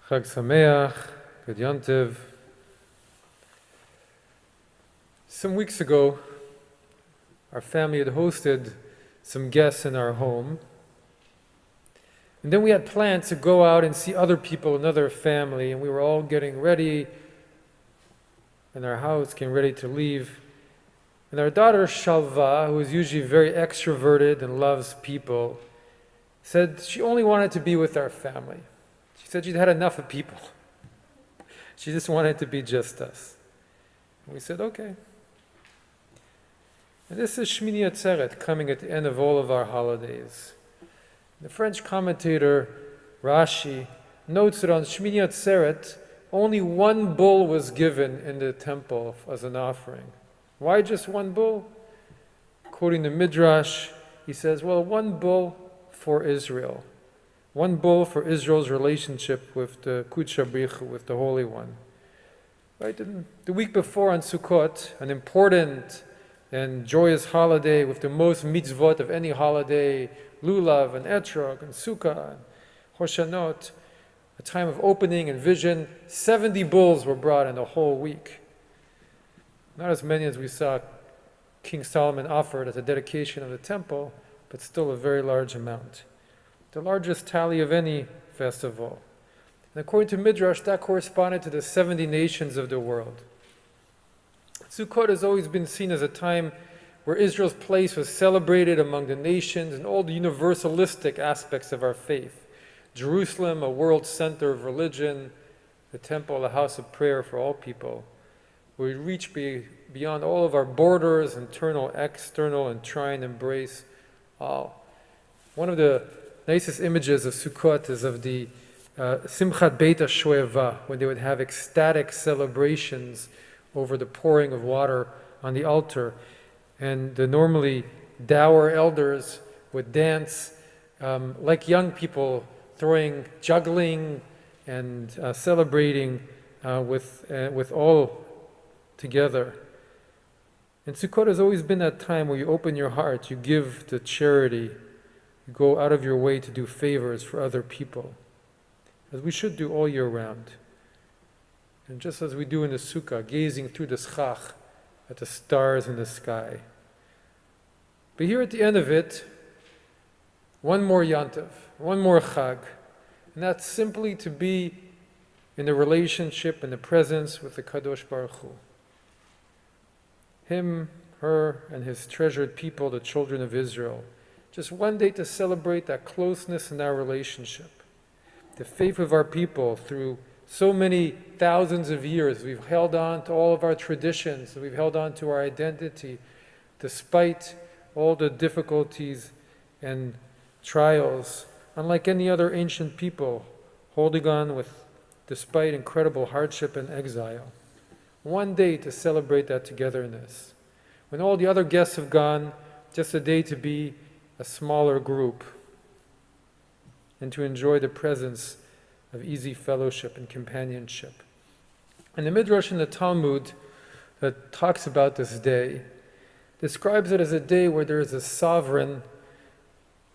Chag Sameach, Good Yontiv. Some weeks ago, our family had hosted some guests in our home. And then we had planned to go out and see other people, another family, and we were all getting ready in our house, getting ready to leave. And our daughter Shalva, who is usually very extroverted and loves people, said she only wanted to be with our family. She said she'd had enough of people. She just wanted to be just us. And we said, okay. And this is Shemini Atzeret, coming at the end of all of our holidays. The French commentator Rashi notes that on Shemini Atzeret, only one bull was given in the temple as an offering. Why just one bull? Quoting the Midrash, he says, well, one bull for Israel. One bull for Israel's relationship with the Kudsha Brichu, with the Holy One. Right? And the week before on Sukkot, an important and joyous holiday with the most mitzvot of any holiday, Lulav and Etrog and Sukkah and Hoshanot, a time of opening and vision, 70 bulls were brought in the whole week. Not as many as we saw King Solomon offered at the dedication of the temple, but still a very large amount. The largest tally of any festival. And according to Midrash, that corresponded to the 70 nations of the world. Sukkot has always been seen as a time where Israel's place was celebrated among the nations and all the universalistic aspects of our faith. Jerusalem, a world center of religion, the temple, a house of prayer for all people. We reach beyond all of our borders, internal, external, and try and embrace all. One of the nicest images of Sukkot is of the Simchat Beit HaShoeva, when they would have ecstatic celebrations over the pouring of water on the altar. And the normally dour elders would dance like young people, juggling and celebrating with all together. And Sukkot has always been that time where you open your heart, you give to charity, you go out of your way to do favors for other people, as we should do all year round. And just as we do in the Sukkah, gazing through the schach at the stars in the sky. But here at the end of it, one more Yantav, one more Chag, and that's simply to be in the relationship and the presence with the Kadosh Baruch Hu. Him, her, and his treasured people, the children of Israel. Just one day to celebrate that closeness in our relationship. The faith of our people through so many thousands of years. We've held on to all of our traditions. We've held on to our identity despite all the difficulties and trials. Unlike any other ancient people, holding on despite incredible hardship and exile. One day to celebrate that togetherness. When all the other guests have gone, just a day to be a smaller group and to enjoy the presence of easy fellowship and companionship. And the Midrash in the Talmud that talks about this day describes it as a day where there is a sovereign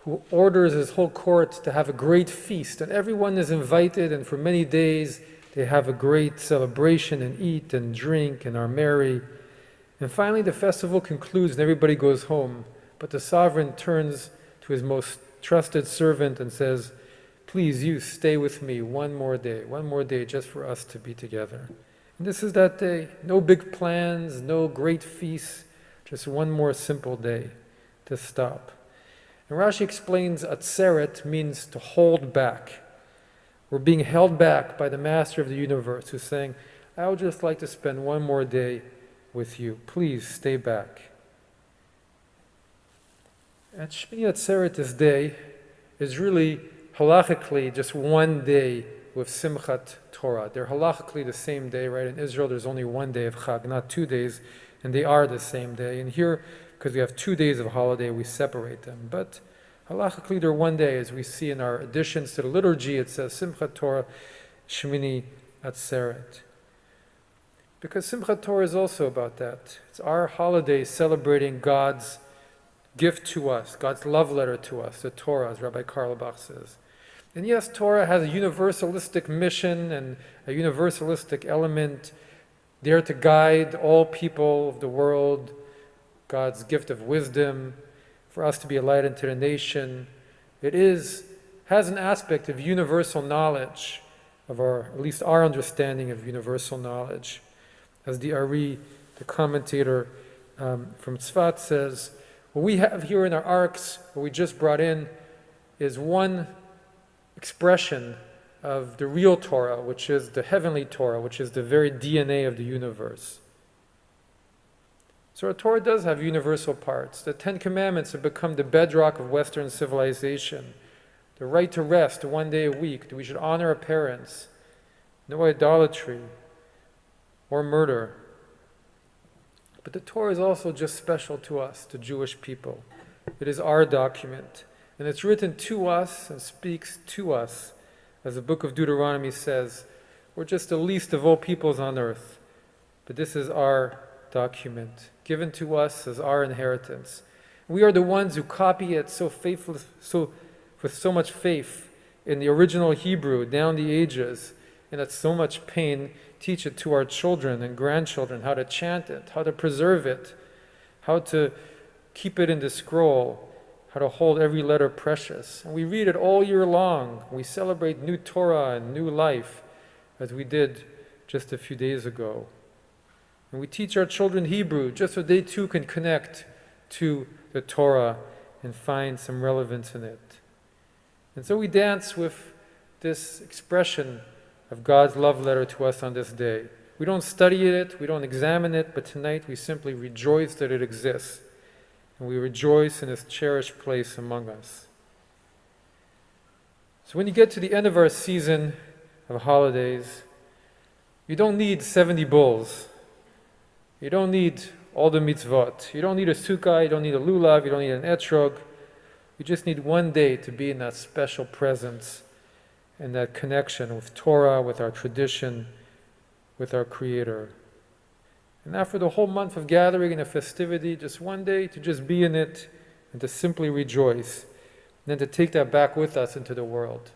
who orders his whole court to have a great feast, and everyone is invited, and for many days they have a great celebration and eat and drink and are merry. And finally the festival concludes and everybody goes home, but the sovereign turns to his most trusted servant and says, please, you stay with me one more day just for us to be together. And this is that day. No big plans, no great feasts, just one more simple day to stop. And Rashi explains Atzeret means to hold back. We're being held back by the master of the universe who's saying, I would just like to spend one more day with you. Please stay back. At Shemini Atzeret, this day is really halachically just one day with Simchat Torah. They're halachically the same day, right? In Israel, there's only one day of Chag, not 2 days, and they are the same day. And here, because we have 2 days of holiday, we separate them. But halachically, they're one day, as we see in our additions to the liturgy. It says Simchat Torah, Shemini Atzeret. Because Simchat Torah is also about that. It's our holiday celebrating God's gift to us, God's love letter to us, the Torah, as Rabbi Karlbach says. And yes, Torah has a universalistic mission and a universalistic element there to guide all people of the world, God's gift of wisdom, for us to be a light unto the nation. It has an aspect of universal knowledge, of at least our understanding of universal knowledge. As the Ari, the commentator from Tzfat says, what we have here in our arcs, what we just brought in, is one expression of the real Torah, which is the heavenly Torah, which is the very DNA of the universe. So our Torah does have universal parts. The Ten Commandments have become the bedrock of Western civilization. The right to rest 1 day a week, that we should honor our parents, no idolatry or murder. But the Torah is also just special to us, the Jewish people. It is our document, and it's written to us and speaks to us. As the book of Deuteronomy says, we're just the least of all peoples on earth, but this is our document, given to us as our inheritance. We are the ones who copy it with so much faith in the original Hebrew down the ages, and at so much pain teach it to our children and grandchildren, how to chant it, how to preserve it, how to keep it in the scroll, how to hold every letter precious. And we read it all year long. We celebrate new Torah and new life, as we did just a few days ago. And we teach our children Hebrew, just so they too can connect to the Torah and find some relevance in it. And so we dance with this expression of God's love letter to us on this day. We don't study it, we don't examine it, but tonight we simply rejoice that it exists. And we rejoice in its cherished place among us. So when you get to the end of our season of holidays, you don't need 70 bulls. You don't need all the mitzvot. You don't need a sukkah, you don't need a lulav, you don't need an etrog. You just need 1 day to be in that special presence and that connection with Torah, with our tradition, with our Creator. And after the whole month of gathering and a festivity, just 1 day to just be in it and to simply rejoice, and then to take that back with us into the world.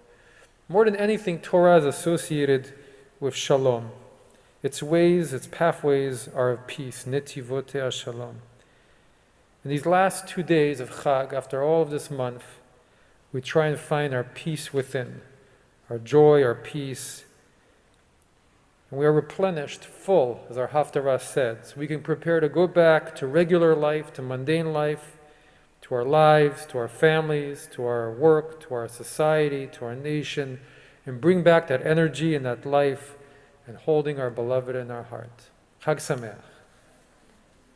More than anything, Torah is associated with shalom. Its ways, its pathways are of peace. Netivotei shalom. In these last 2 days of Chag, after all of this month, we try and find our peace within, our joy, our peace. And we are replenished, full, as our Haftarah said. So we can prepare to go back to regular life, to mundane life, to our lives, to our families, to our work, to our society, to our nation, and bring back that energy and that life, and holding our beloved in our heart. Chag Sameach.